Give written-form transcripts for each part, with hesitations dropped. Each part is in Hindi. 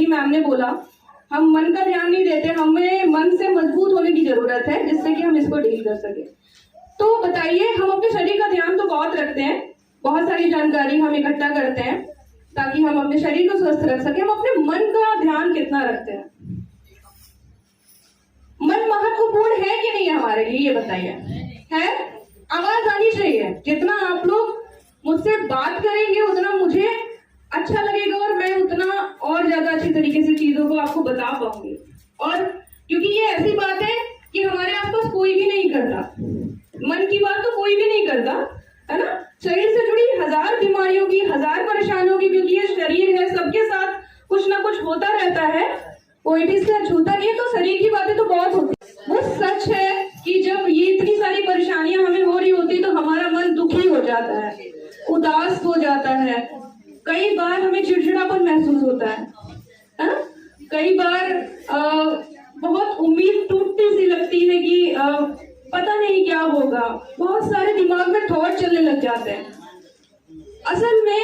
अभी मैम ने बोला, हम मन का ध्यान नहीं देते, हमें मन से मजबूत होने की जरूरत है जिससे कि हम इसको डील कर सके। तो बताइए, हम अपने शरीर का ध्यान तो बहुत रखते हैं, बहुत सारी जानकारी हम इकट्ठा करते हैं ताकि हम अपने शरीर को स्वस्थ रख सके, हम अपने मन का ध्यान कितना रखते हैं? मन महत्वपूर्ण है कि नहीं हमारे लिए, ये बताइए। है? आवाज आनी चाहिए। जितना आप लोग मुझसे बात करेंगे उतना मुझे अच्छा लगेगा और मैं उतना और ज्यादा अच्छी तरीके से चीजों को आपको बता पाऊंगी। और क्योंकि ये ऐसी बात है कि हमारे आसपास कोई भी नहीं करता, मन की बात तो कोई भी नहीं करता, है ना। शरीर से जुड़ी हजार बीमारियों की, हजार परेशानियों की, क्योंकि ये शरीर है, सबके साथ कुछ ना कुछ होता रहता है, कोई भी इससे अछूता नहीं है। तो शरीर की बातें तो बहुत होती है। वो सच है कि जब ये इतनी सारी परेशानियां हमें हो रही होती तो हमारा मन दुखी हो जाता है, उदास हो जाता है, कई बार हमें चिड़चिड़ापन महसूस होता है ना? कई बार बहुत उम्मीद टूटती सी लगती है कि पता नहीं क्या होगा, बहुत सारे दिमाग में थॉट चलने लग जाते हैं। असल में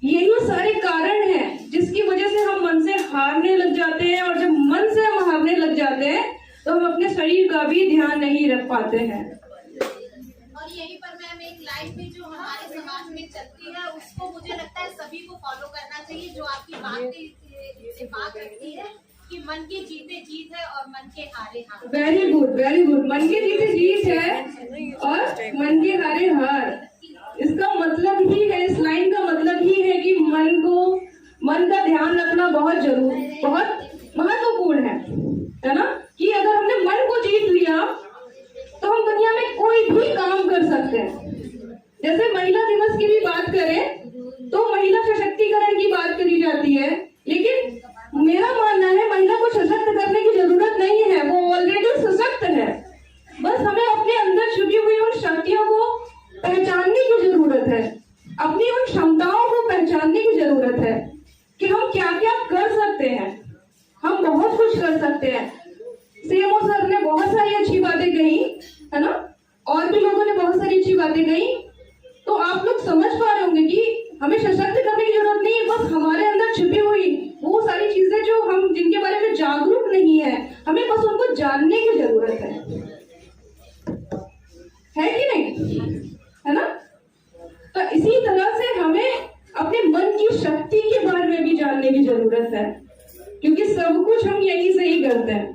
यही सारे कारण हैं जिसकी वजह से हम मन से हारने लग जाते हैं, और जब मन से हम हारने लग जाते हैं तो हम अपने शरीर का भी ध्यान नहीं रख पाते हैं। और यहीं पर मैम एक लाइन भी जो हमारे समाज में चलती है उसको मुझे लगता है सभी को फॉलो करना चाहिए, जो आपकी बात रखती है कि मन की जीते जीत है और मन के हारे हार। Very good, very good. मन के जीते जीत है और मन के हारे हार। इसका मतलब ही है, इस लाइन का मतलब ही है कि मन का ध्यान रखना बहुत जरूरी, बहुत महत्वपूर्ण है ना। कि अगर हमने मन को जीत लिया तो हम दुनिया में कोई भी काम कर सकते हैं। जैसे महिला दिवस की भी बात करें तो महिला सशक्तिकरण की बात करी जाती है, लेकिन मेरा मानना है महिला को सशक्त करने की जरूरत नहीं है, वो ऑलरेडी सशक्त है। बस हमें अपने अंदर छुपी हुई उन शक्तियों को पहचानने की जरूरत है, अपनी उन क्षमताओं को पहचानने की जरूरत है कि हम क्या क्या कर सकते हैं। हम बहुत कुछ कर सकते हैं। सीएमओ सर ने बहुत सारी अच्छी बातें कही, है ना, और भी लोगों ने बहुत सारी अच्छी बातें कही। तो आप लोग समझ पा रहे होंगे कि हमें सशक्त करने की जरूरत नहीं है, बस हमारे अंदर छिपी हुई वो सारी चीजें जो हम जिनके बारे में जागरूक नहीं है, हमें बस उनको जानने की जरूरत है कि नहीं, है ना। तो इसी तरह से हमें अपने मन की शक्ति के बारे में भी जानने की जरूरत है, क्योंकि सब कुछ हम यहीं से ही करते हैं।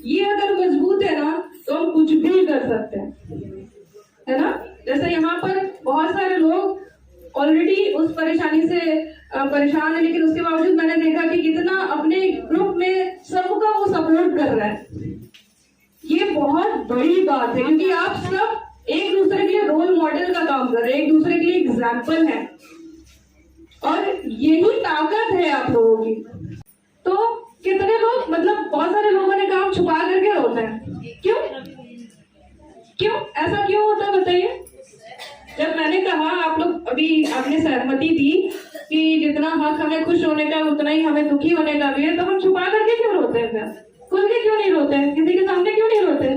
ये अगर मजबूत है ना तो हम कुछ भी कर सकते हैं, है ना। जैसे यहाँ पर बहुत सारे लोग ऑलरेडी उस परेशानी से परेशान है, लेकिन उसके बावजूद मैंने देखा कि कितना अपने ग्रुप में सबका वो सपोर्ट कर रहा है। ये बहुत बड़ी बात है, क्योंकि आप सब एक दूसरे के लिए रोल मॉडल का काम कर रहे हैं, एक दूसरे के लिए एग्जाम्पल है, और यही ताकत है आप लोगों की। तो कितने लोग, मतलब बहुत सारे लोगों ने काम छुपा करके रोते हैं, क्यों क्यों ऐसा क्यों होता है बताइए। जब मैंने कहा, आप लोग अभी आपने सहमति दी कि जितना हक हमें खुश होने का उतना ही हमें दुखी होने का भी है, तो हम छुपा करके क्यों रोते हैं? फिर खुल के क्यों नहीं रोते हैं? किसी के सामने क्यों नहीं रोते?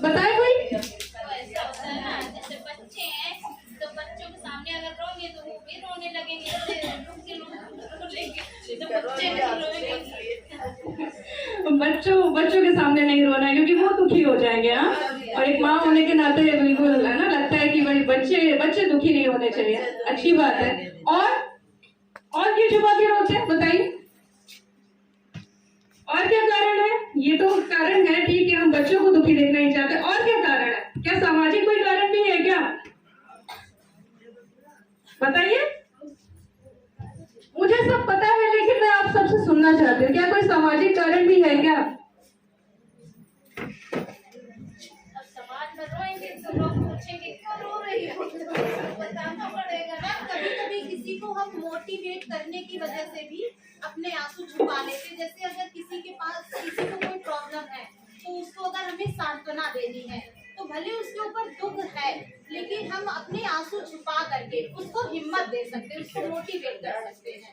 बताए कोई? जैसे बच्चे हैं तो बच्चों के सामने अगर रोएंगे तो वो भी रोने लगेंगे, बच्चों के सामने नहीं रोना है, क्योंकि वो दुखी हो जाएंगे। हाँ, और एक माँ होने के नाते बिल्कुल है ना, लगता है कि भाई बच्चे दुखी नहीं होने चाहिए, अच्छी बात है। और क्यों छुपा के रोते हैं बताइए? और क्या कारण है? ये तो कारण है ठीक है, हम बच्चों को दुखी देखना नहीं चाहते। और क्या कारण है? क्या सामाजिक कोई कारण भी है क्या? बताइए। मुझे सब पता है, लेकिन मैं आप सबसे सुनना चाहती हूँ, क्या कोई सामाजिक कारण भी है क्या? अब समाज में रोएंगे तो लोग पूछेंगे क्यों रो रही हो, बताना पड़ेगा ना। कभी कभी किसी को हम मोटिवेट करने की वजह से भी अपने आंसू छुपा लेते। जैसे अगर किसी को कोई प्रॉब्लम है तो उसको अगर हमें सांत्वना देनी है तो भले उसके ऊपर दुख है, लेकिन हम अपने आंसू छुपा करके उसको हिम्मत दे सकते हैं, उसको मोटिवेट कर सकते हैं।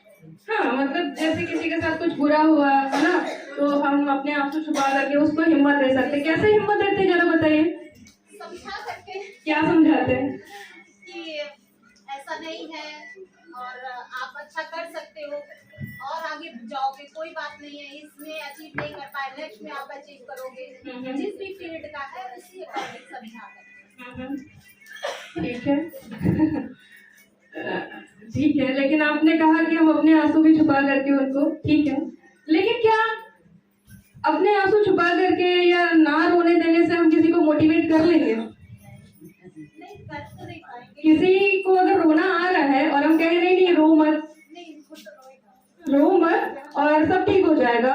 हाँ, मतलब जैसे किसी के साथ कुछ बुरा हुआ है ना, तो हम अपने आंसू छुपा करके उसको हिम्मत दे सकते हैं। कैसे हिम्मत देते हैं जरा बताइए? समझा सकते हैं। क्या समझाते हैं? कि ऐसा नहीं है और आप अच्छा कर सकते हो और आगे जाओगे, कोई बात नहीं है। इसमें अचीव नहीं कर पाए, नेक्स्ट में आप अचीव करोगे। जिस भी फील्ड का है उसी अकॉर्डिंग समझा कर। ठीक है। ठीक है, लेकिन आपने कहा कि हम अपने आंसू भी छुपा करके उनको, ठीक है, लेकिन क्या अपने आंसू छुपा करके या ना रोने देने से हम किसी को मोटिवेट कर लेंगे? नहीं कर तो नहीं पाएंगे। किसी को अगर रोना आ रहा है और हम कह रहे नहीं रो मत, नहीं वो तो रोएगा। रो मत और सब ठीक हो जाएगा,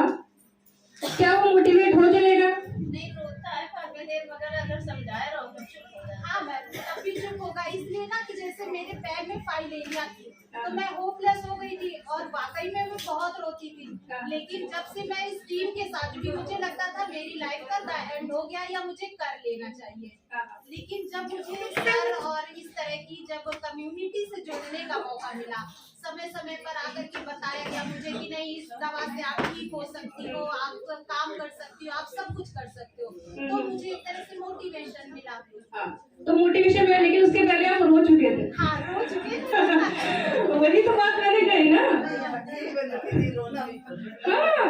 क्या वो मोटिवेट हो जाएगा? नहीं रोता है काफी देर, मगर अगर समझाए रहो तो चुप हो जाए। हाँ मैं तभी चुप होगा, इसलिए ना कि जैसे मेरे पैर में फाइलेरिया थी तो मैं होपलेस हो गई थी और वाकई में मैं बहुत रोती थी। लेकिन जब से मैं इस टीम के साथ भी, मुझे लगता था मेरी लाइफ का द एंड हो गया या मुझे कर लेना चाहिए। लेकिन जब मुझे सर और इस तरह की जब कम्युनिटी से जुड़ने का मौका मिला, समय समय पर आकर के बताया गया मुझे कि नहीं इस दवा से आप ठीक हो सकती हो, आप काम कर सकती हो, आप सब कुछ कर सकते हो, तो मुझे एक तरह से मोटिवेशन मिला। तो मोटिवेशन मिला, लेकिन उसके पहले आप रो चुके थे। हाँ रो चुके थे। वही तो बात मैंने कही ना। हाँ,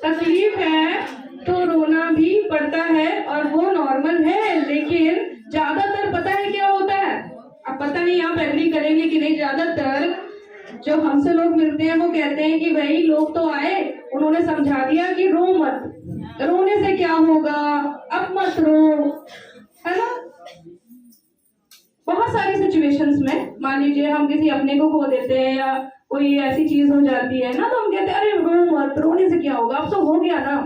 तकलीफ है तो रोना भी पड़ता है और वो नॉर्मल है, लेकिन ज्यादातर पता है क्या होता है? अब पता नहीं आप एग्री करेंगे कि नहीं, ज्यादातर जो हमसे लोग मिलते हैं वो कहते हैं कि भाई लोग तो आए, उन्होंने समझा दिया कि रो मत, रोने से क्या होगा, अब मत रो, है ना। बहुत सारी सिचुएशंस में मान लीजिए हम किसी अपने को खो देते हैं या कोई ऐसी चीज हो जाती है ना, तो हम कहते हैं अरे रो मत, रोने से क्या होगा, अब तो हो गया ना।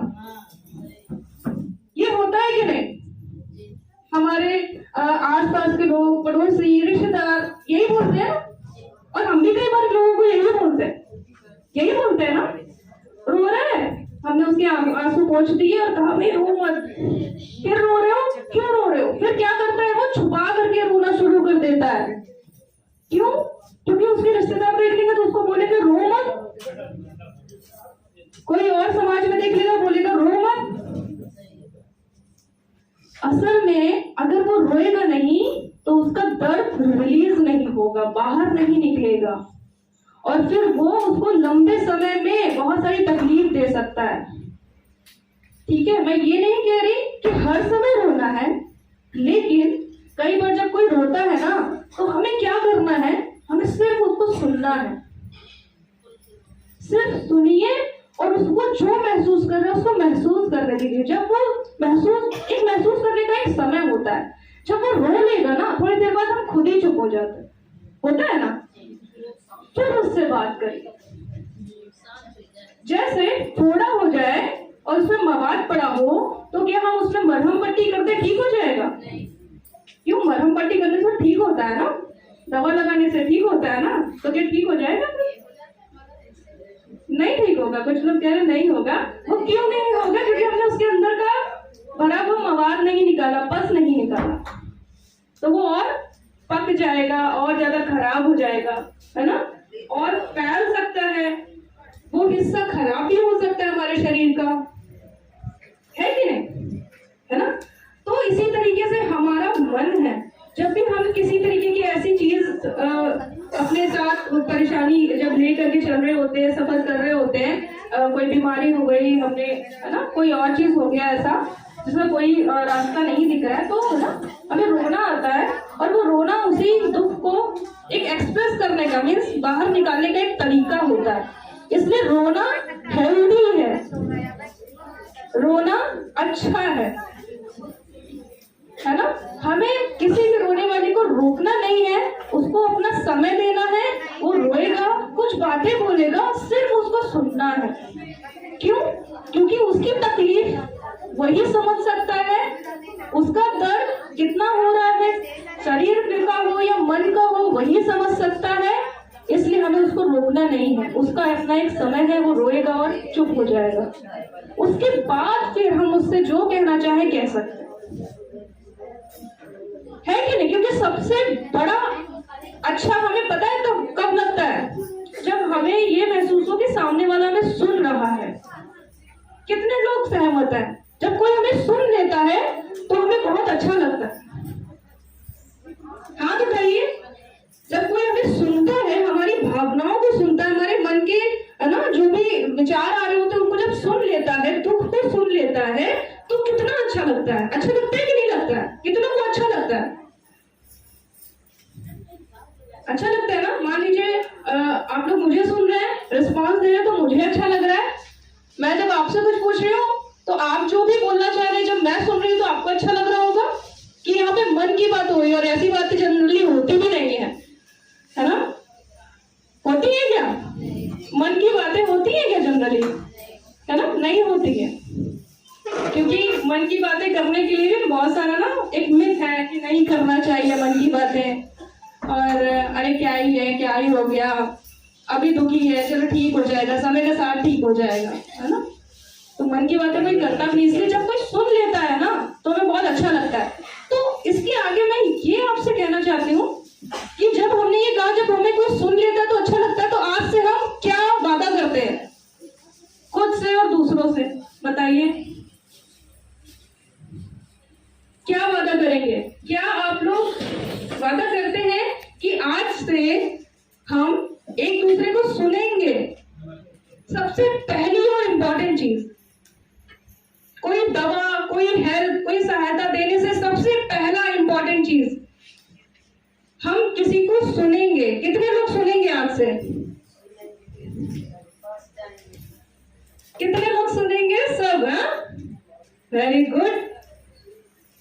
ये होता है कि नहीं? हमारे आसपास के लोग, पड़ोसी, रिश्तेदार यही बोलते हैं, और हम भी कई बार लोगों को यही बोलते हैं ना, रो रहा है, हमने उसके आंसू पोंछ दिए और कहा भाई रो मत, फिर रो रहे हो, क्यों रो रहे हो? फिर क्या करता है वो? छुपा करके रोना शुरू कर देता है। क्यों? क्योंकि उसके रिश्तेदार देख लेंगे तो उसको बोलेंगे रो मत, कोई और समाज में देख लेगा बोलेगा रो मत। असल में अगर वो रोएगा नहीं तो उसका दर्द रिलीज नहीं होगा, बाहर नहीं निकलेगा, और फिर वो उसको लंबे समय में बहुत सारी तकलीफ दे सकता है। ठीक है, मैं ये नहीं कह रही कि हर समय रोना है, लेकिन कई बार जब कोई रोता है ना तो हमें क्या करना है? हमें सिर्फ उसको सुनना है, सिर्फ सुनिए और उसको जो महसूस कर रहे हैं उसको महसूस करने दीजिए। जब वो महसूस करने का एक समय होता है, जब वो रो लेगा ना थोड़ी देर बाद हम खुद ही चुप हो जाते हैं, होता है ना, फिर उससे बात करिए। जैसे फोड़ा हो जाए और उसमें मवाद पड़ा हो तो क्या हम उसमें मरहम पट्टी करते ठीक हो जाएगा? क्यों? मरहम पट्टी करने से ठीक होता है ना, दवा लगाने से ठीक होता है ना, तो क्या ठीक हो जाएगा? नहीं ठीक होगा। कुछ लोग कह रहे नहीं होगा। वो क्यों नहीं होगा? क्योंकि हमने उसके अंदर का भरा हुआ मवाद नहीं निकाला, पस नहीं निकाला, तो वो और पक जाएगा और ज्यादा खराब हो जाएगा, है ना, और फैल सकता है, वो हिस्सा खराब भी हो सकता है हमारे शरीर का, है कि नहीं, है ना। तो इसी तरीके से हमारा मन है, जब भी हम किसी तरीके की ऐसी चीज अपने साथ परेशानी जब ले करके चल रहे होते हैं, सफर कर रहे होते हैं, कोई बीमारी हो गई हमने, है ना, कोई और चीज हो गया ऐसा जिसमें कोई रास्ता नहीं दिख रहा है, तो है ना हमें रोना आता है, और वो रोना उसी दुख को एक एक्सप्रेस करने का, मीन्स बाहर निकालने का एक तरीका होता है। इसलिए रोना हेल्दी है, रोना अच्छा है ना। हमें किसी भी रोने वाले को रोकना नहीं है, उसको अपना समय देना है, वो रोएगा, कुछ बातें बोलेगा, सिर्फ उसको सुनना है। क्यों? क्योंकि उसकी तकलीफ वही समझ सकता है, उसका दर्द कितना हो रहा है, शरीर का हो या मन का हो, वही समझ सकता है। इसलिए हमें उसको रोकना नहीं है, उसका अपना एक समय है, वो रोएगा और चुप हो जाएगा। उसके बाद फिर हम उससे जो कहना चाहे कह सकते है कि नहीं? क्योंकि सबसे बड़ा अच्छा हमें पता है कब लगता है? जब हमें ये महसूस हो कि सामने वाला हमें सुन रहा है। कितने लोग सहमत हैं? जब कोई हमें सुन लेता है तो हमें बहुत अच्छा लगता है। हाँ तो कहिए, जब कोई हमें सुनता सुनता है, हमारी भावनाओं को सुनता है, हमारे मन के है ना जो भी विचार आ रहे होते हैं उनको जब सुन लेता है, दुख को सुन लेता है, तो कितना अच्छा लगता है। अच्छा लगता है कि नहीं लगता है? कितना को अच्छा लगता है? अच्छा लगता है ना। मान लीजिए आप लोग मुझे सुन रहे हैं, रिस्पॉन्स दे रहे हैं, तो मुझे अच्छा लग रहा है। मैं जब आपसे कुछ पूछ रही हूँ तो आप जो भी बोलना चाह रहे हैं, जब मैं सुन रही हूँ तो आपको अच्छा लग रहा होगा कि यहाँ पे मन की बात हुई। और ऐसी बातें जनरली होती भी नहीं है ना? होती है क्या? मन की बातें होती है क्या जनरली? है ना? नहीं होती है, क्योंकि मन की बातें करने के लिए भी बहुत सारा ना एक मिथ है कि नहीं करना चाहिए मन की बातें, और अरे क्या ही है, क्या ही हो गया, अभी दुखी है, चलो ठीक हो जाएगा, समय के साथ ठीक हो जाएगा, है ना? तो मन की बातें कोई करता भी नहीं, इसलिए जब कोई सुन लेता है ना तो हमें बहुत अच्छा लगता है। तो इसके आगे मैं ये आपसे कहना चाहती हूँ कि जब हमने ये कहा जब हमें कोई सुन लेता है तो अच्छा लगता है, तो आज से हम क्या वादा करते हैं खुद से और दूसरों से? बताइए, क्या वादा करेंगे? क्या आप लोग वादा करते हैं कि आज से हम एक दूसरे को सुनेंगे? सबसे पहली और इम्पोर्टेंट चीज, कोई दवा, कोई हेल्प, कोई सहायता देने से सबसे पहला इम्पोर्टेंट चीज, हम किसी को सुनेंगे। कितने लोग सुनेंगे आज से? कितने लोग सुनेंगे? सब? Very good.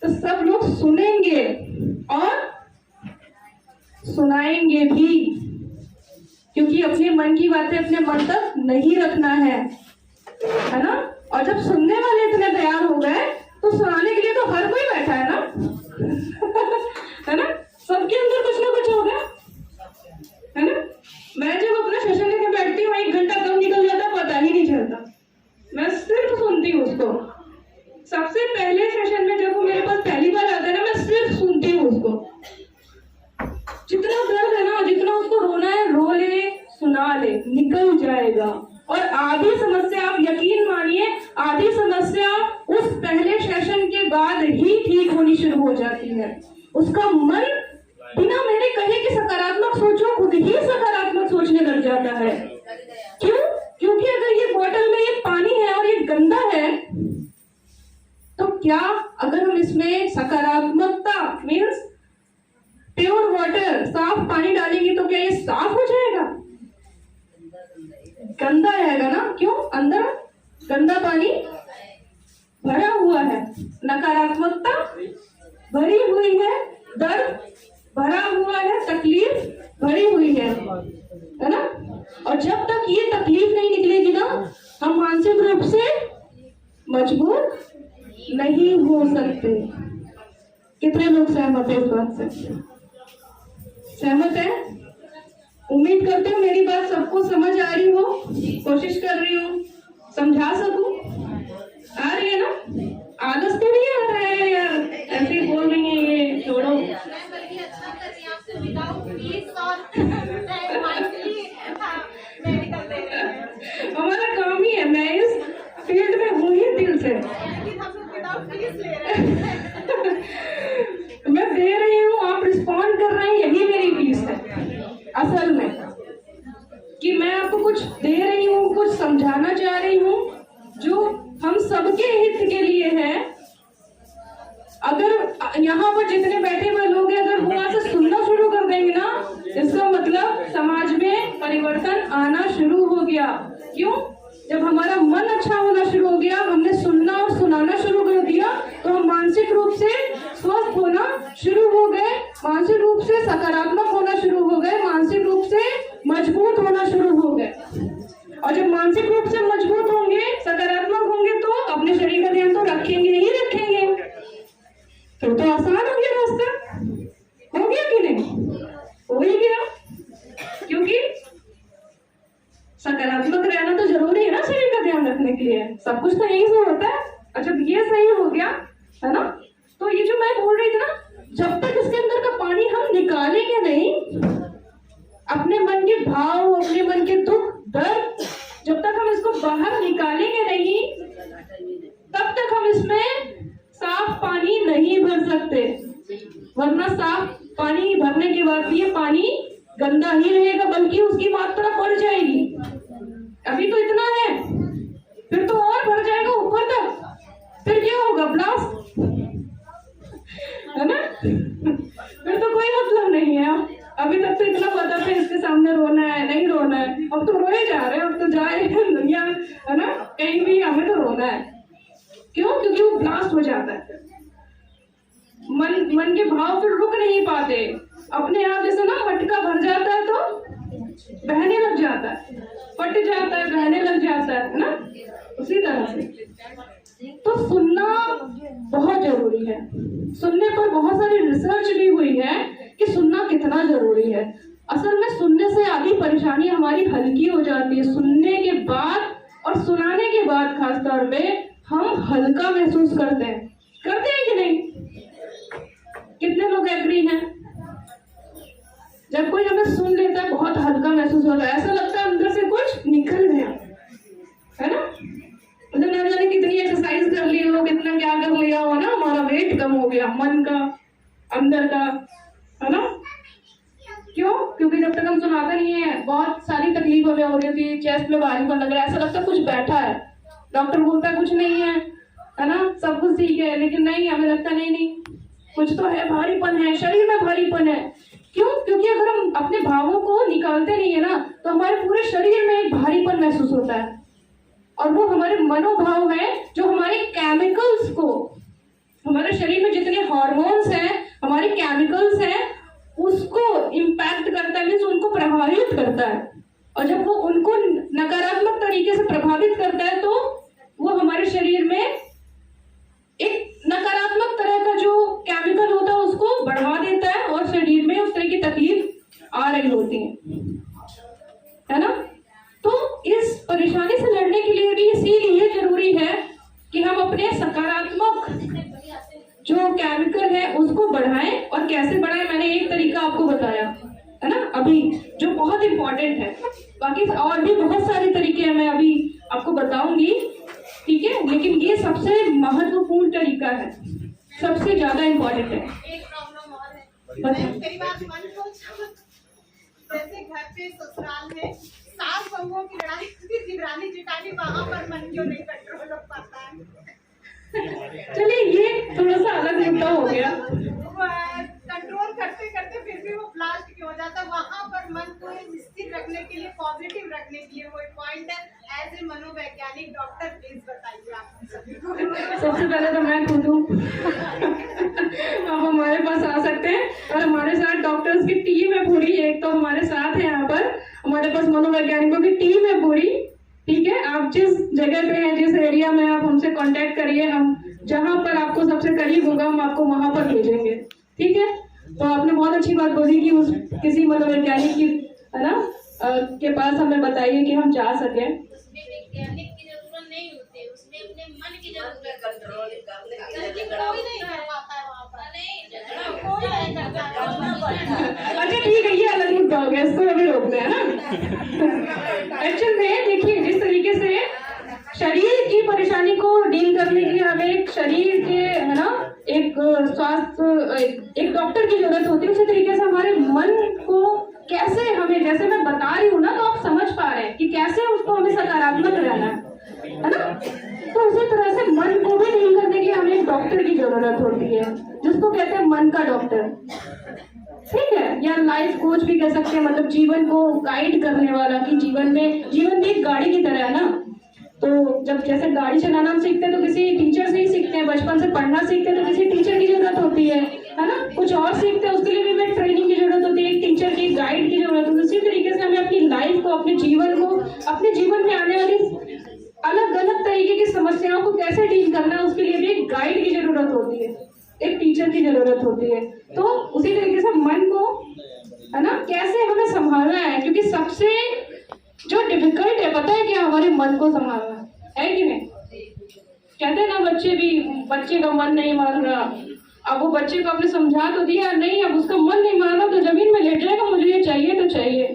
तो सब लोग सुनेंगे और सुनाएंगे भी, क्योंकि अपने मन की बातें अपने मन तक नहीं रखना है ना? और जब सुनने वाले इतने तैयार हो गए तो सुनाने के लिए तो हर कोई बैठा है ना है ना? सबके अंदर कुछ ना कुछ होगा, है ना? मैं जब अपना सेशन लेके बैठती हूँ 1 घंटा कब निकल जाता पता ही नहीं चलता। मैं सिर्फ सुनती हूँ उसको। सबसे पहले सेशन में जब वो मेरे पास पहली बार आता है ना, मैं सिर्फ सुनती हूँ उसको। जितना दर्द है ना, जितना उसको रोना है रो ले, सुना ले, निकल जाएगा। और आधी समस्या, आप यकीन मानिए, आधी समस्या उस पहले सेशन के बाद ही ठीक होनी शुरू हो जाती है। उसका मन बिना मैंने कहे कि सकारात्मक सोचो, खुद ही सकारात्मक सोचने लग जाता है। क्यों? क्योंकि अगर ये बोतल में ये पानी है और ये गंदा है, तो क्या अगर हम इसमें सकारात्मकता मीन्स प्योर वाटर, साफ पानी डालेंगे तो क्या ये साफ हो जाएगा? गंदा रहेगा ना। क्यों? अंदर गंदा पानी भरा हुआ है, नकारात्मकता भरी हुई है, दर्द भरा हुआ है, तकलीफ भरी हुई है ना? और जब तक ये तकलीफ नहीं निकलेगी ना, हम मानसिक रूप से मजबूत नहीं हो सकते। कितने लोग सहमत है इस बात से? सहमत है? उम्मीद करते हो मेरी बात सबको समझ आ रही हो। कोशिश कर रही हूँ समझा सकूं। आ रही है ना? आलस तो नहीं आ रहा है यार? ऐसे बोल रही है ये, छोड़ो। हमारा काम ही है, मैं इस फील्ड में हूँ ही दिल से। मैं दे रही हूँ, आप रिस्पॉन्ड कर रहे हैं, यही मेरी फीस है असल में, कि मैं आपको कुछ दे रही हूँ, कुछ समझाना चाह रही हूँ जो हम सबके हित के लिए है। अगर यहाँ पर जितने बैठे हुए लोग हैं, अगर वो वहां से सुनना शुरू कर देंगे ना, इसका मतलब समाज में परिवर्तन आना शुरू हो गया। क्यों? जब हमारा मन अच्छा होना शुरू हो गया, हमने सुनना और सुनाना शुरू कर दिया, तो हम मानसिक रूप से स्वस्थ होना शुरू हो गए, मानसिक रूप से सकारात्मक होना शुरू हो गए, मानसिक रूप से मजबूत होना शुरू हो गए। और जब मानसिक रूप से मजबूत होंगे, सकारात्मक होंगे, तो अपने शरीर का ध्यान तो रखेंगे ही रखेंगे। तो आसान हो गया रास्ता, हो गया कि नहीं? हो ही गया, क्योंकि सकारात्मक रहना तो जरूरी है ना शरीर का ध्यान रखने के लिए। सब कुछ तो यही से होता है। अच्छा, ये सही हो गया है ना? तो ये जो मैं बोल रही थी ना, जब तक इसके अंदर का पानी हम निकालेंगे नहीं, अपने मन के भाव, अपने मन के दुख दर्द, जब तक हम इसको बाहर निकालेंगे नहीं, तब तक हम इसमें साफ पानी नहीं भर सकते। वरना साफ पानी भरने के बाद भी ये पानी गंदा ही रहेगा, बल्कि उसकी मात्रा बढ़ जाएगी। अभी तो इतना है, फिर तो और बढ़ जाएगा ऊपर तक, फिर क्या होगा, ब्लास्ट, है ना। फिर तो कोई मतलब नहीं है। अभी तक तो इतना पता था इसके सामने रोना है, नहीं रोना है, अब तो रोए जा रहे हैं, अब तो जाए दुनिया, है ना, कहीं भी हमें तो रोना है। क्यों? क्योंकि वो ब्लास्ट हो जाता है, मन के भाव फिर रुक नहीं पाते, अपने आप जैसे ना मटका भर जाता है तो बहने लग जाता है, फट जाता है, बहने लग जाता है ना, उसी तरह से। तो सुनना बहुत जरूरी है। सुनने पर बहुत सारी रिसर्च भी हुई है कि सुनना कितना जरूरी है। असल में सुनने से आधी परेशानी हमारी हल्की हो जाती है। सुनने के बाद और सुनाने के बाद खास तौर पे हम हल्का महसूस करते हैं कि नहीं? कितने लोग एग्री हैं? जब कोई हमें सुन लेता है बहुत हल्का महसूस होता है, ऐसा लगता है अंदर से कुछ निकल गया, है ना। मतलब ना जाने कितनी एक्सरसाइज कर ली हो, कितना क्या कर लिया हो ना, हमारा वेट कम हो गया, मन का, अंदर का, है ना। क्यों? क्योंकि जब तक हम सुनाते नहीं है बहुत सारी तकलीफ हमें हो रही थी, चेस्ट में भारीपन लग रहा है, ऐसा लगता है कुछ बैठा है, डॉक्टर बोलता है कुछ नहीं है ना, सब कुछ ठीक है, लेकिन नहीं, हमें लगता नहीं कुछ तो है, भारीपन है, शरीर में भारीपन है। क्यों? क्योंकि अगर हम अपने भावों को निकालते नहीं है ना, तो हमारे पूरे शरीर में एक भारीपन महसूस होता है, और वो हमारे मनोभाव है जो हमारे केमिकल्स को, हमारे शरीर में जितने हार्मोन्स हैं, हमारे केमिकल्स हैं, उसको इम्पैक्ट करता है, मीन्स उनको प्रभावित करता है। और जब वो उनको नकारात्मक तरीके से प्रभावित करता है तो वो हमारे शरीर में एक नकारात्मक तरह का जो केमिकल होता है उसको बढ़ा देता है, और शरीर में उस तरह की तकलीफ आ रही होती है ना। तो इस परेशानी से लड़ने के लिए भी इसीलिए जरूरी है कि हम अपने सकारात्मक जो केमिकल है उसको बढ़ाएं। और कैसे बढ़ाएं, मैंने एक तरीका आपको बताया है ना अभी, जो बहुत इंपॉर्टेंट है। बाकी और भी बहुत सारे तरीके हैं, मैं अभी आपको बताऊंगी, ठीक है, लेकिन ये सबसे महत्वपूर्ण तरीका है, सबसे ज्यादा इम्पोर्टेंट है। एक प्रॉब्लम और है, कई बार मन को, जैसे घर पे ससुराल में सास बहुओं की लड़ाई, जिब्रानी जिटानी, वहां पर मन क्यों नहीं कंट्रोल हो पाता है। चलिए ये थोड़ा सा अलग मुद्दा हो गया। कंट्रोल करते करते फिर भी वो ब्लास्ट क्यों हो जाता है, वहां पर मन को स्थिर रखने के लिए, पॉजिटिव रखने के लिए कोई पॉइंट है? एज ए मनोवैज्ञानिक डॉक्टर प्लीज बताइए आप सभी को। सबसे पहले तो मैं खुद हूँ आप हमारे पास आ सकते हैं, और हमारे साथ डॉक्टर्स की टीम है पूरी, एक तो हमारे साथ है यहाँ पर, हमारे पास मनोवैज्ञानिकों की टीम है पूरी, ठीक है। आप जिस जगह पे हैं, जिस एरिया में, आप हमसे कांटेक्ट करिए, हम जहाँ पर आपको सबसे करीब होगा हम आपको वहां पर भेजेंगे, ठीक है। तो आपने बहुत अच्छी बात बोली कि उस किसी मनोवैज्ञानिक की, है ना, के पास हमें बताइए कि हम जा सके। उसमें वैज्ञानिक की जरूरत नहीं होती, उसमें अपने मन की जरूरत है। कोई नहीं कर पाता है वहाँ पर, कोई नहीं करता है। अच्छा ठीक है, ये अलग मुद्दा हो गया, इसको अभी रोकते हैं ना। एक्चुअल में देखिए, जिस तरीके से शरीर की परेशानी को डील करने के लिए हमें एक शरीर के, है ना, एक स्वास्थ्य, एक डॉक्टर की जरूरत होती है, उसी तरीके से हमारे मन को कैसे हमें, जैसे मैं बता रही हूँ ना, तो आप समझ पा रहे हैं कि कैसे उसको हमें सकारात्मक रहना है ना। तो उसी तरह से मन को भी डील करने के लिए हमें एक डॉक्टर की जरूरत होती है, जिसको कहते हैं मन का डॉक्टर, ठीक है, या लाइफ कोच भी कह सकते हैं, मतलब जीवन को गाइड करने वाला, कि जीवन भी एक गाड़ी की तरह है ना। तो जब जैसे गाड़ी चलाना हम सीखते हैं तो किसी टीचर से ही सीखते हैं, बचपन से पढ़ना सीखते हैं तो किसी टीचर की जरूरत होती है ना, कुछ और सीखते हैं उसके लिए भी हमें ट्रेनिंग की जरूरत होती है, एक टीचर की, गाइड की जरूरत होती है। उसी तरीके से हमें अपनी लाइफ को, अपने जीवन को, अपने जीवन में आने वाली अलग अलग तरीके की समस्याओं को कैसे डील करना है, उसके लिए भी एक गाइड की जरूरत होती है, एक टीचर की जरूरत होती है। तो उसी तरीके से मन को, है ना, कैसे हमें संभालना है, क्योंकि सबसे जो डिफिकल्ट है, पता है क्या, हमारे मन को संभालना है कि नहीं। कहते हैं ना, बच्चे का मन नहीं मान रहा, अब वो बच्चे को आपने समझा तो दिया नहीं, अब उसका मन नहीं मान रहा तो जमीन में लेट जाएगा, मुझे ये चाहिए तो चाहिए,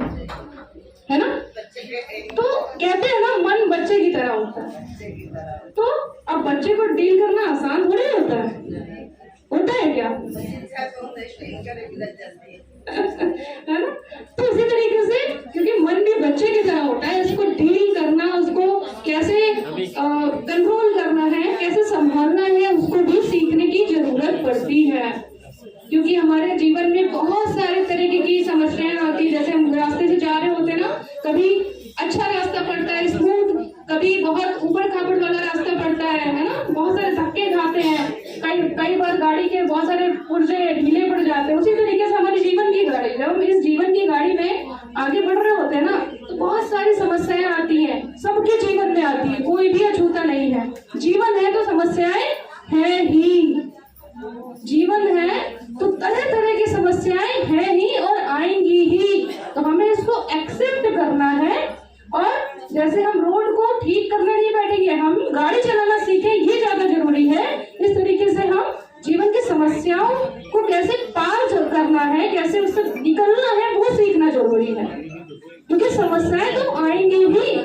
है ना। तो कहते हैं ना, मन बच्चे की तरह होता है। तो अब बच्चे को डील करना आसान थोड़ी होता है क्या? है ना। तो इसी तरीके से, क्योंकि मन भी बच्चे की तरह होता है, इसको डील करना, उसको कैसे कंट्रोल करना है, कैसे संभालना है, उसको भी सीखने की जरूरत पड़ती है। क्योंकि हमारे जीवन में बहुत सारे तरीके की समस्याएं आती है। जैसे हम रास्ते से जा रहे होते हैं ना, कभी अच्छा रास्ता पड़ता है स्मूथ, कभी बहुत ऊबड़ खाबड़ वाला रास्ता पड़ता है ना, बहुत सारे धक्के खाते हैं, कई बार गाड़ी के बहुत सारे पुर्जे ढीले पड़ जाते हैं। उसी तरीके से हमारे जीवन की गाड़ी, जब हम इस जीवन की गाड़ी में आगे बढ़ रहे होते हैं ना, तो बहुत सारी समस्याएं आती हैं, सबके जीवन में आती है, कोई भी अछूता नहीं है। जीवन है तो समस्याएं है ही, जीवन है तो तरह तरह की समस्याएं है ही और आएंगी ही। तो हमें इसको एक्सेप्ट करना है। और जैसे हम रोड को ठीक करने नहीं बैठेंगे, हम गाड़ी चलाना सीखें, ये ज्यादा जरूरी है। इस तरीके से हम जीवन की समस्याओं को कैसे पार करना है, कैसे उससे निकलना है, वो सीखना जरूरी है। क्योंकि समस्याएं तो आएंगी ही।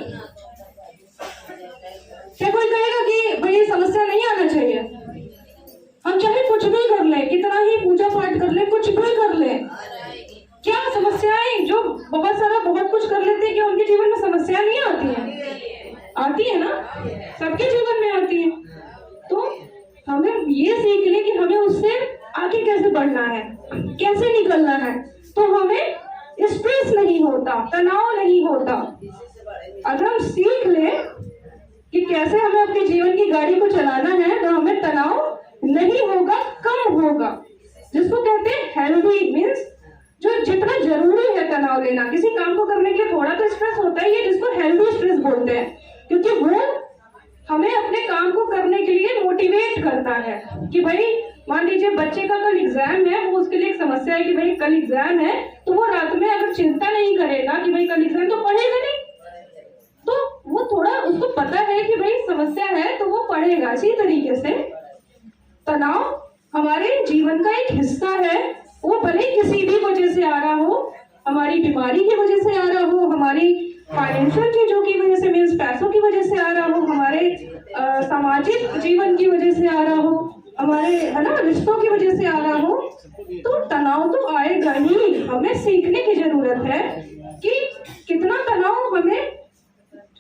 क्या कोई कहेगा कि भाई समस्या नहीं आना चाहिए? हम चाहे कुछ भी कर ले, कितना ही पूजा पाठ कर ले, कुछ भी कर ले, क्या समस्याएं जो बहुत कुछ कर लेते हैं, क्या उनके जीवन में समस्या नहीं आती है? आती है ना, सबके जीवन में आती है। तो हमें ये सीखने कि हमें उससे आगे कैसे बढ़ना है, कैसे निकलना है। तो हमें स्ट्रेस नहीं होता, तनाव नहीं होता। अगर हम सीख ले कि कैसे हमें अपने जीवन की गाड़ी को चलाना है, तो हमें तनाव नहीं होगा, कम होगा। जिसको कहते हैं हेल्दी, मीन्स जो जितना जरूरी है तनाव लेना किसी काम को करने के लिए, थोड़ा तो स्ट्रेस होता है, ये जिसको हेल्दी स्ट्रेस बोलते हैं। क्योंकि वो हमें अपने काम को करने के लिए मोटिवेट करता है। कि भाई मान लीजिए बच्चे का कल एग्जाम है, वो उसके लिए एक समस्या है कि भाई कल एग्जाम है, तो वो रात में अगर चिंता नहीं करेगा कि भाई कल एग्जाम, तो पढ़ेगा नहीं। तो वो थोड़ा, उसको पता है कि भाई समस्या है, तो वो पढ़ेगा। इसी तरीके से तनाव हमारे जीवन का एक हिस्सा है। वो भले किसी भी वजह से आ रहा हो, हमारी बीमारी की वजह से आ रहा हो, हमारी फाइनेंशियल चीजों की वजह से, मीन्स पैसों की वजह से आ रहा हो, हमारे सामाजिक जीवन की वजह से आ रहा हो, हमारे है ना रिश्तों की वजह से आ रहा हो, तो तनाव तो आएगा ही। हमें सीखने की जरूरत है कि कितना तनाव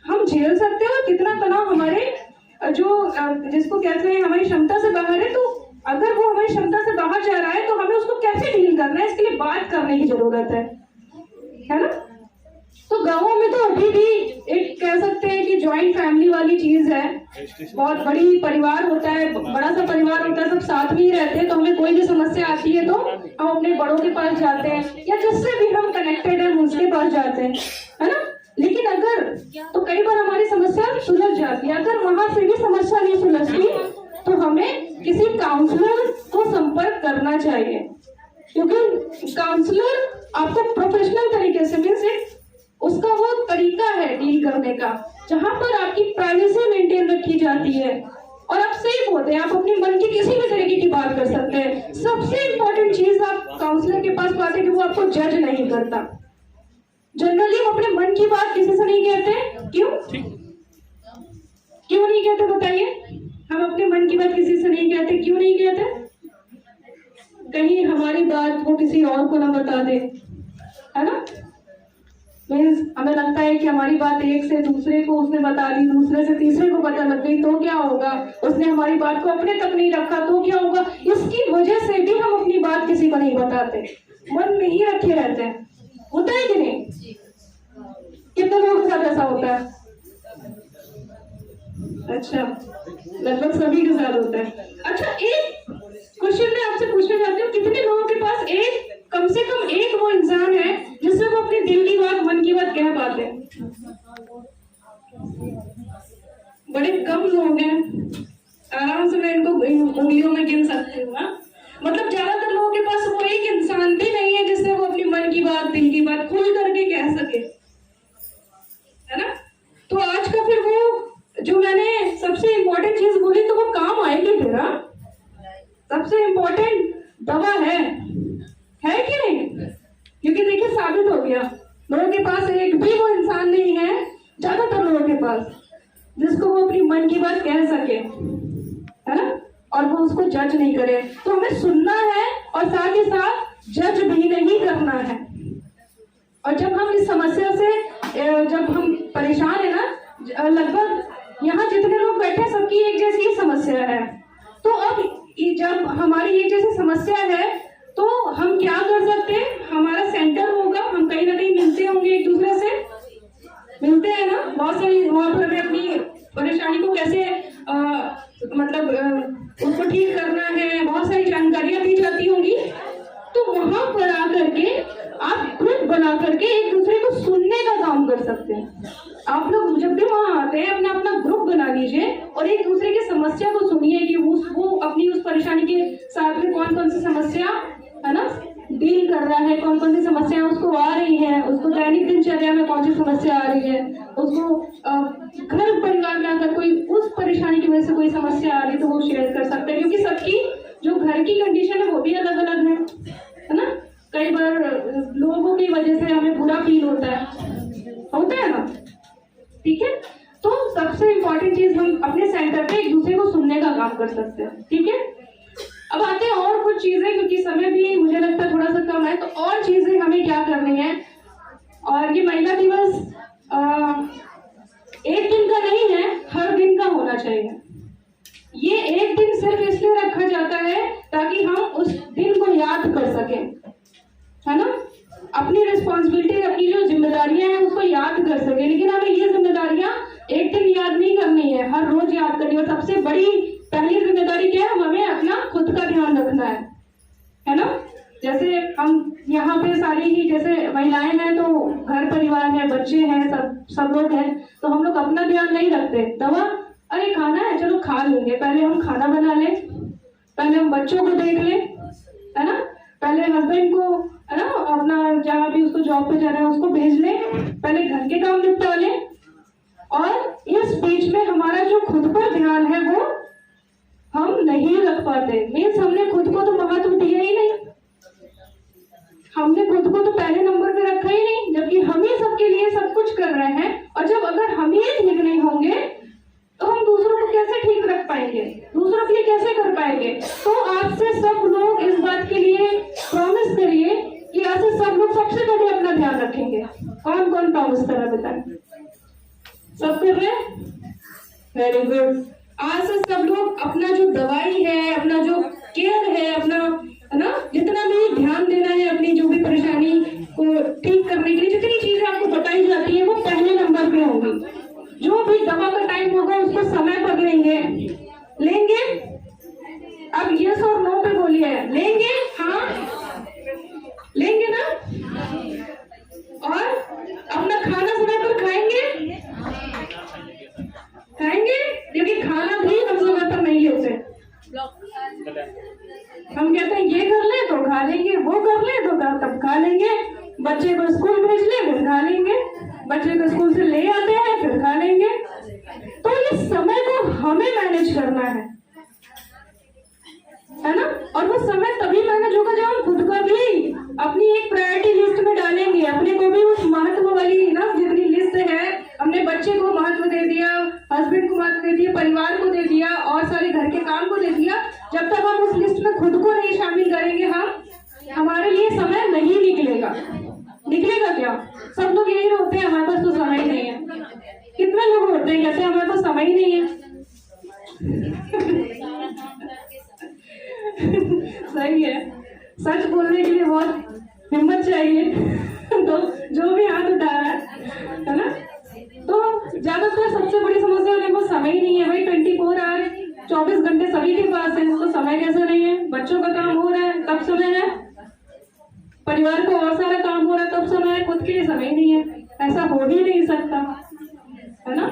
हम झेल सकते हैं और कितना तनाव हमारे जिसको कहते हैं हमारी क्षमता से बाहर है। तो अगर वो हमारी क्षमता से बाहर जा रहा है, तो हमें उसको कैसे डील करना है, इसके लिए बात करने की जरूरत है ना। तो गांवों में तो अभी भी एक कह सकते हैं कि जॉइंट फैमिली वाली चीज है। बहुत बड़ी परिवार होता है, बड़ा सा परिवार होता है, सब साथ में ही रहते हैं। तो हमें कोई भी समस्या आती है तो हम अपने बड़ों के पास जाते हैं, या जिससे भी हम कनेक्टेड है उसके पास जाते हैं, है ना। लेकिन अगर तो कई बार हमारी समस्या सुलझ जाती है। अगर वहां से भी समस्या नहीं सुलझती, तो हमें किसी काउंसलर को संपर्क करना चाहिए। क्योंकि काउंसलर आपको प्रोफेशनल तरीके से, मीन्स उसका वो तरीका है डील करने का, जहां पर आपकी प्राइवेसी मेंटेन रखी जाती है और आप सेफ होते हैं। आप अपने मन की किसी भी तरीके की बात कर सकते हैं। सबसे इंपॉर्टेंट चीज आप काउंसलर के पास पाते हैं कि वो आपको जज नहीं करता। जनरली हम अपने मन की बात किसी से नहीं कहते। क्यों नहीं कहते बताइए? हम अपने मन की बात किसी से नहीं कहते, क्यों नहीं कहते? कहीं हमारी बात वो किसी और को ना बता दे, है ना। मीन्स हमें लगता है कि हमारी बात एक से दूसरे को उसने बता दी, दूसरे से तीसरे को पता लग गई, तो क्या होगा? उसने हमारी बात को अपने तक नहीं रखा, तो क्या होगा? इसकी वजह से भी हम अपनी बात किसी को नहीं बताते, मन में ही रखे रहते हैं। होता है कि नहीं? कितने लोगों के साथ ऐसा होता है? अच्छा, लगभग सभी के साथ होता है। अच्छा, एक क्वेश्चन मैं आपसे पूछना चाहती हूँ, कितने लोगों के पास कम से कम एक वो इंसान है जिससे वो अपने दिल की बात, मन की बात कह पाते हैं? बड़े कम लोग हैं, आराम से मैं इनको उंगलियों में गिन सकती हूँ। मतलब ज्यादातर लोगों के पास वो एक इंसान भी नहीं है जिससे वो अपनी मन की बात, दिल की बात खुल करके कह सके, है ना। तो आज का फिर वो जो मैंने सबसे इम्पोर्टेंट चीज बोली, तो वो काम आएगी फिर। सबसे इम्पोर्टेंट दवा है कि नहीं? क्योंकि देखिए साबित हो गया, लोगों के पास एक भी वो इंसान नहीं है, ज्यादातर लोगों के पास, जिसको वो अपनी मन की बात कह सके, है ना, और वो उसको जज नहीं करे। तो हमें सुनना है और साथ ही साथ जज भी नहीं करना है। और जब हम इस समस्या से जब हम परेशान है ना, लगभग यहाँ जितने लोग बैठे सबकी एक जैसी समस्या है। तो अब जब हमारी एक जैसी समस्या है तो हम क्या कर सकते हैं, हमारा सेंटर होगा, हम कहीं ना कहीं मिलते होंगे, एक दूसरे से मिलते हैं ना, बहुत सारी वहाँ पर हमें अपनी परेशानी को कैसे उसको ठीक करना है, बहुत सारी जानकारियां दी जाती होंगी। तो वहां पर आकर के आप ग्रुप बना करके एक दूसरे को सुनने का काम कर सकते हैं। आप लोग जब भी वहां आते हैं अपना अपना ग्रुप बना लीजिए और एक दूसरे की समस्या को सुनिए कि वो अपनी उस परेशानी के साथ में कौन कौन सी समस्या है ना डील कर रहा है, कौन कौन सी समस्या उसको आ रही है, उसको दैनिक दिनचर्या में कौन सी समस्या आ रही है, उसको घर परिवार में अगर कोई उस परेशानी की वजह से कोई समस्या आ रही है तो वो शेयर कर सकते हैं। क्योंकि सबकी जो घर की कंडीशन है वो भी अलग अलग है ना। कई बार लोगों की वजह से हमें बुरा फील होता है ना, ठीक है। तो सबसे इम्पोर्टेंट चीज हम अपने सेंटर पे एक दूसरे को सुनने का काम कर सकते हैं, ठीक है। अब आते हैं और कुछ चीजें, क्योंकि समय भी मुझे लगता है थोड़ा सा कम है, तो और चीजें हमें क्या करनी है। और ये महिला दिवस एक दिन का नहीं है, हर दिन का होना चाहिए। ये एक दिन सिर्फ इसलिए रखा जाता है ताकि हम उस दिन को याद कर सकें, है ना, अपनी रिस्पॉन्सिबिलिटी, अपनी जो जिम्मेदारियां हैं उसको याद कर सके। लेकिन हमें ये जिम्मेदारियां एक दिन याद नहीं करनी है, हर रोज याद करनी है। और सबसे बड़ी पहली जिम्मेदारी क्या है, हमें अपना खुद का ध्यान रखना है ना। जैसे हम यहाँ पे सारी ही जैसे महिलाएं हैं तो घर परिवार है, बच्चे हैं, सब लोग हैं, तो हम लोग अपना ध्यान नहीं रखते। दवा, अरे खाना है चलो खा लेंगे, पहले हम खाना बना लें, पहले हम बच्चों को देख लें, है ना, पहले हस्बैंड को, है ना, अपना जहाँ भी उसको जॉब पे जाना है उसको भेज लें, पहले घर के काम निपटा लें। और इस बीच में हमारा जो खुद पर ध्यान है वो हम नहीं रख पाते। मीन्स हमने खुद को तो महत्व दिया ही नहीं, हमने खुद को तो पहले नंबर पे रखा ही नहीं, जबकि हम ही सबके लिए सब कुछ कर रहे हैं। और जब अगर हम ही ठीक नहीं होंगे तो हम दूसरों को कैसे ठीक रख पाएंगे, दूसरों के लिए कैसे कर पाएंगे। तो आज से सब लोग इस बात के लिए प्रॉमिस करिए कि आज से सब लोग सबसे पहले अपना ध्यान रखेंगे। कौन कौन प्रॉमिस कर रहा बताएं, सब कर रहे हैं, वेरी गुड। आज से सब लोग अपना जो दवाई है, अपना जो केयर है, अपना, है ना, जितना भी ध्यान देना है अपनी जो भी परेशानी को ठीक करने के लिए जितनी चीजें आपको बताई जाती है वो पहले नंबर पे होंगी। जो भी दवा का टाइम होगा उसको समय पर लेंगे। अब यस और नो पे बोलिए, लेंगे, हाँ लेंगे ना। और अपना खाना समय पर खाएंगे, क्योंकि खाना भी हम समय पर नहीं लेते। हम कहते हैं ये कर ले तो खा लेंगे, वो कर ले तो तब खा लेंगे, बच्चे को स्कूल भेज ले फिर खा लेंगे, बच्चे को स्कूल से ले आते हैं फिर खा लेंगे। तो ये समय को हमें मैनेज करना है ना। और वो समय तभी मैनेज होगा जब हम खुद को भी अपनी एक प्रायोरिटी लिस्ट में डालेंगे, अपने को भी उस महत्व वाली ना जितनी लिस्ट है, हमने बच्चे को महत्व दे दिया, हस्बैंड को महत्व दे दिया, परिवार को दे दिया और सारे घर के काम को दे दिया। जब तक हम उस लिस्ट में खुद को नहीं शामिल करेंगे हमारे लिए समय नहीं निकलेगा। निकलेगा क्या? सब लोग यही होते हैं हमारे पास तो समय ही नहीं है। कितने लोग होते हैं कहते हैं हमारे पास समय ही नहीं है। सही है, सच बोलने के लिए बहुत हिम्मत चाहिए। तो जो भी हाथ उठा रहा है ना, तो ज्यादातर सबसे बड़ी समस्या है वो समय ही नहीं है। भाई 24 आवर 24 घंटे सभी के पास है, तो समय कैसे नहीं है? बच्चों का काम हो रहा है तब समय है, परिवार को और सारा काम हो रहा है तब समय है, खुद के लिए समय नहीं है। ऐसा हो ही नहीं सकता, है ना।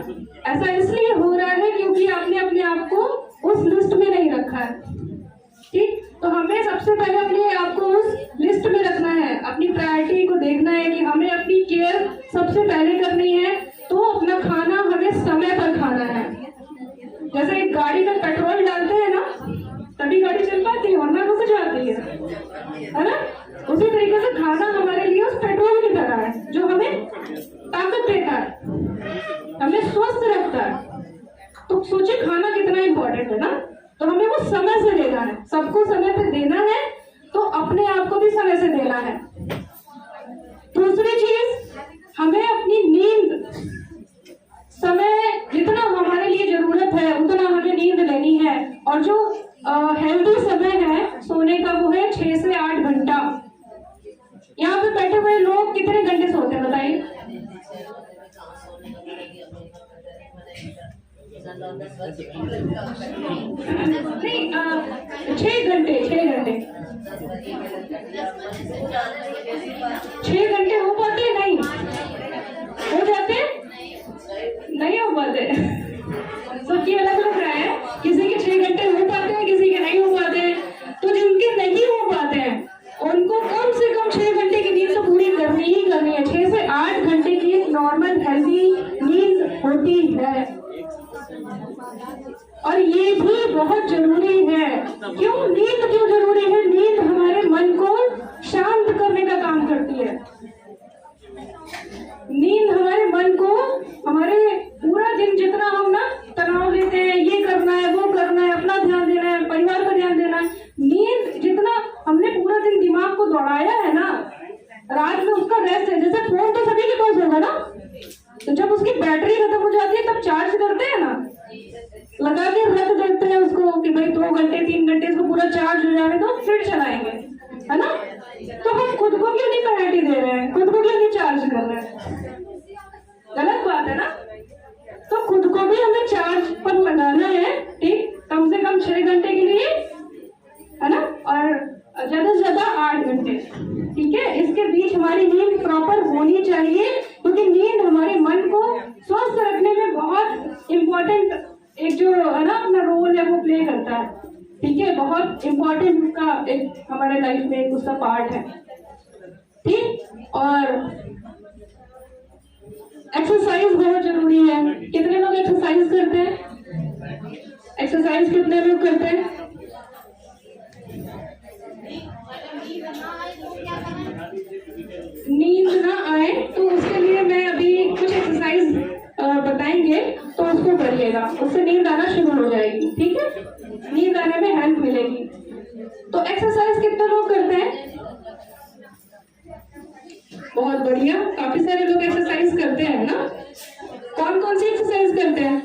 ऐसा इसलिए हो रहा है क्योंकि आपने अपने आप को उस लिस्ट में नहीं रखा है। ठीक, तो हमें सबसे पहले अपने आप को उस लिस्ट में रखना है, अपनी प्रायोरिटी को देखना है कि हमें अपनी केयर सबसे पहले करनी है। तो अपना खाना हमें समय पर खाना है। जैसे एक गाड़ी में पेट्रोल डालते हैं ना तभी गाड़ी चल पाती है, वरना रुक जाती है ना। उसी तरीके से खाना हमारे लिए उस पेट्रोल की तरह है जो हमें ताकत देता है, हमें स्वस्थ रखता है। तो सोचिए खाना कितना इंपॉर्टेंट है ना। तो हमें वो समय से लेना है, सबको समय पे देना है, तो अपने आप को भी समय से उतना हमें नींद लेनी है। और जो हेल्दी समय है सोने का वो है 6 से 8 घंटा। यहाँ पे बैठे हुए लोग कितने घंटे सोते हैं बताइए? नहीं 6 घंटे 6 घंटे 6 घंटे हो पाते? नहीं हो जाते? नहीं हो पाते। सबकी अलग अलग राय है, किसी के 6 घंटे हो पाते हैं, किसी के नहीं हो पाते हैं। तो जिनके नहीं हो पाते हैं उनको कम से कम 6 घंटे की नींद तो पूरी करनी ही करनी है। 6 से 8 घंटे की एक नॉर्मल हेल्दी नींद होती है और ये भी बहुत जरूरी है। क्यों नींद क्यों जरूरी है? नींद हमारे मन को शांत करने का काम करती है। नींद हमारे मन को, हमारे पूरा दिन जितना हम ना तनाव लेते हैं, ये करना है वो करना है, अपना ध्यान देना है, परिवार का ध्यान देना है, नींद जितना हमने पूरा दिन दिमाग को दौड़ाया है ना, रात में उसका रेस्ट है। जैसे फोन तो सभी के पास होगा ना, तो जब उसकी बैटरी खत्म हो जाती है तब चार्ज करते हैं ना, लगा के रख देते हैं उसको कि भाई 2 घंटे 3 घंटे इसको पूरा चार्ज हो जाए तो फिर चलाएंगे, है ना। तो हम खुद को क्यों नहीं प्रायोरिटी दे रहे हैं, खुद को क्यों नहीं चार्ज कर रहे हैं? गलत बात है ना। तो खुद को भी हमें चार्ज पर लगाना है, ठीक, कम से कम 6 घंटे के लिए, है ना, और ज्यादा से ज्यादा 8 घंटे, ठीक है। इसके बीच हमारी नींद प्रॉपर होनी चाहिए, क्योंकि नींद हमारे मन को स्वस्थ रखने में बहुत इम्पोर्टेंट एक जो है ना अपना रोल है वो प्ले करता है, ठीक है। बहुत इम्पोर्टेंट उसका एक हमारे लाइफ में एक उसका पार्ट है, ठीक। और एक्सरसाइज बहुत जरूरी है। कितने लोग एक्सरसाइज करते हैं? एक्सरसाइज कितने लोग करते हैं? नींद ना आए तो उसके लिए मैं अभी कुछ एक्सरसाइज बताएंगे, तो उसको करिएगा, उससे नींद आना शुरू हो जाएगी, ठीक है। नींद आने में हेल्प मिलेगी। तो एक्सरसाइज कितने लोग करते हैं? बहुत बढ़िया, काफी सारे लोग एक्सरसाइज करते हैं ना। कौन कौन सी एक्सरसाइज करते हैं?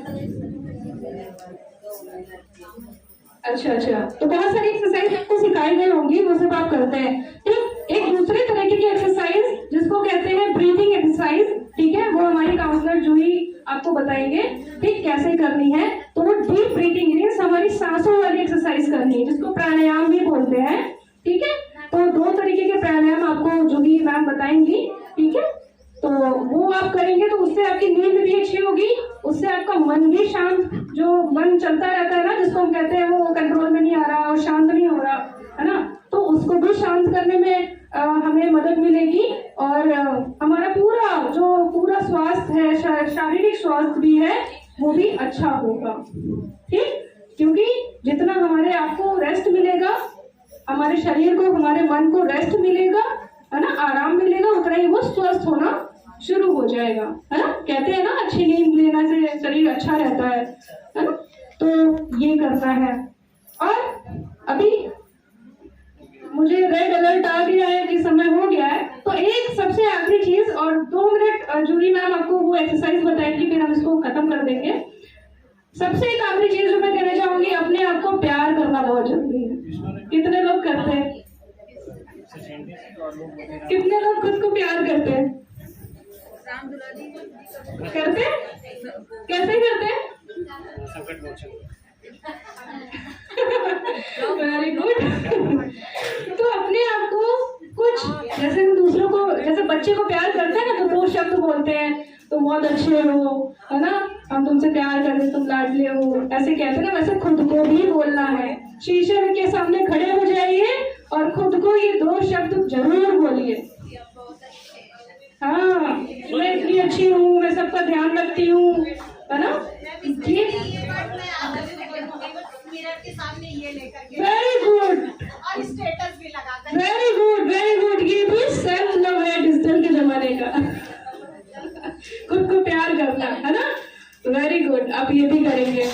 अच्छा, तो बहुत सारी एक्सरसाइज आपको सिखाई गई होंगी, वो सब आप करते हैं, ठीक। एक दूसरे तरीके की एक्सरसाइज जिसको कहते हैं ब्रीथिंग एक्सरसाइज, ठीक है, वो हमारी काउंसलर जूही आपको बताएंगे, ठीक, कैसे करनी है। तो वो डीप ब्रीथिंग मीन्स हमारी सांसों वाली एक्सरसाइज करनी है, जिसको प्राणायाम भी बोलते हैं, ठीक है। तो 2 तरीके के प्राणायाम आपको जूही मैम बताएंगी, ठीक है। तो वो आप करेंगे तो उससे आपकी नींद भी अच्छी होगी, उससे आपका मन भी शांत, जो मन चलता रहता है ना, जिसको हम कहते हैं वो कंट्रोल में नहीं आ रहा और शांत नहीं हो रहा, है ना, तो उसको भी शांत करने में हमें मदद मिलेगी। और हमारा पूरा स्वास्थ्य है, शारीरिक स्वास्थ्य भी है, वो भी अच्छा होगा, ठीक। क्योंकि जितना हमारे आपको रेस्ट मिलेगा, हमारे शरीर को, हमारे मन को रेस्ट मिलेगा, है ना, आराम मिलेगा, उतना ही वो स्वस्थ होना शुरू हो जाएगा, है ना। कहते हैं ना अच्छी नींद लेने से शरीर अच्छा रहता है ना। तो ये करना है। और अभी मुझे रेड अलर्ट आ गया है कि समय हो गया है, तो एक सबसे आखिरी चीज, और 2 मिनट जूही मैम आपको वो एक्सरसाइज बताएंगी, फिर हम इसको खत्म कर देंगे। सबसे एक आखिरी चीज जो मैं कहना चाहूंगी, अपने आप को प्यार करना बहुत जरूरी है। कितने लोग करते हैं? कितने लोग खुद को प्यार करते हैं? करते? कैसे करते? Very good. तो अपने आप को कुछ, जैसे हम दूसरों को, जैसे बच्चे को प्यार करते हैं ना, तो 2 शब्द बोलते हैं, तुम बहुत अच्छे हो, है ना, हम तुमसे प्यार करते, तुम लाडले हो, ऐसे कहते हैं ना, वैसे खुद को भी बोलना है। शीशे के सामने खड़े हो जाइए और खुद को ये 2 शब्द जरूर बोलिए। हाँ, मैं इतनी अच्छी हूँ, मैं सबका ध्यान रखती हूँ, है ना। वेरी गुड, और स्टेटस भी लगाकर। Very good, very good. ये भी सेल्फ लव है डिजिटल के जमाने का। खुद को प्यार करना, है ना। वेरी गुड, आप ये भी करेंगे।